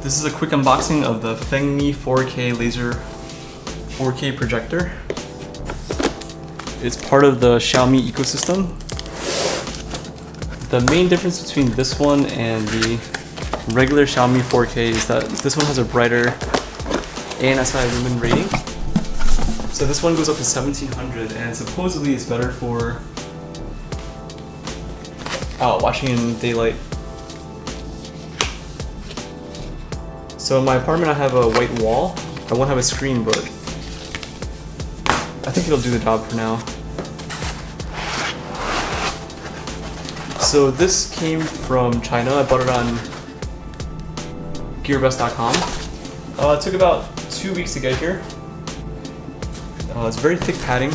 This is a quick unboxing of the Fengmi 4K laser 4K projector. It's part of the Xiaomi ecosystem. The main difference between this one and the regular Xiaomi 4K is that this one has a brighter ANSI lumen rating. So this one goes up to 1700 and supposedly it's better for watching in daylight. So in my apartment I have a white wall. I won't have a screen, but I think it'll do the job for now. So this came from China. I bought it on gearbest.com. It took about 2 weeks to get here. It's very thick padding.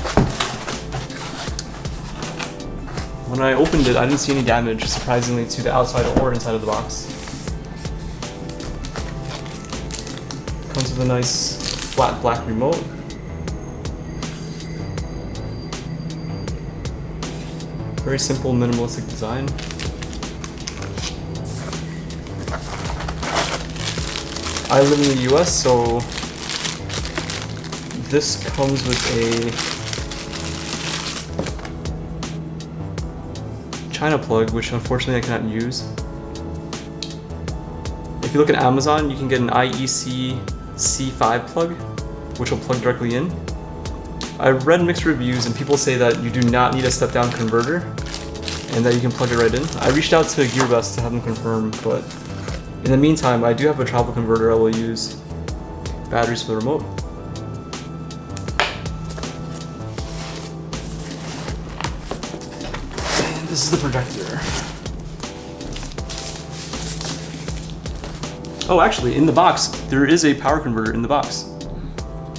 When I opened it, I didn't see any damage, surprisingly, to the outside or inside of the box. Comes with a nice flat black remote. Very simple, minimalistic design. I live in the US, so this comes with a China plug, which unfortunately I cannot use. If you look at Amazon, you can get an IEC C5 plug, which will plug directly in. I've read mixed reviews and people say that you do not need a step-down converter and that you can plug it right in. I reached out to GearBest to have them confirm, but in the meantime, I do have a travel converter. I will use batteries for the remote. And this is the projector. Oh, actually, in the box, there is a power converter in the box.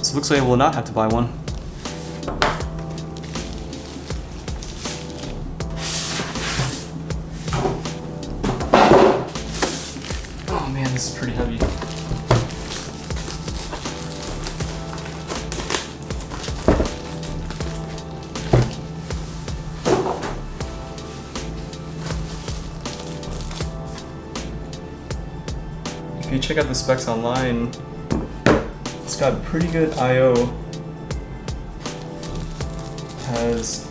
So it looks like I will not have to buy one. Oh man, this is pretty heavy. If you check out the specs online, it's got pretty good I/O. Has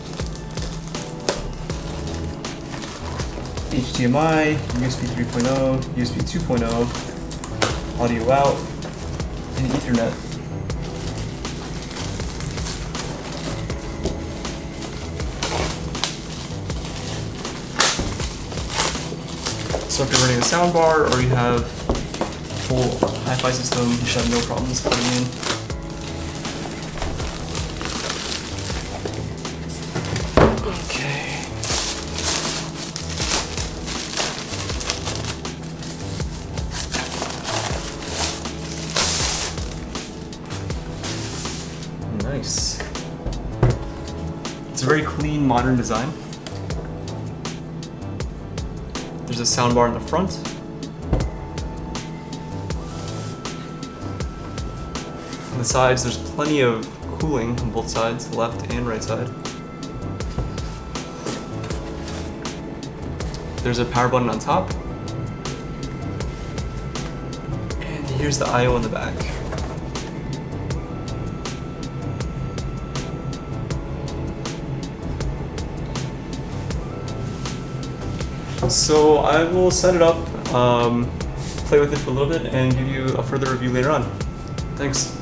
HDMI, USB 3.0, USB 2.0, audio out, and Ethernet. So if you're running a soundbar or you have full hi-fi system, you should have no problems plugging in. Okay. Nice. It's a very clean, modern design. There's a soundbar in the front. On the sides, there's plenty of cooling on both sides, left and right side. There's a power button on top. And here's the I/O in the back. So I will set it up, play with it for a little bit, and give you a further review later on. Thanks.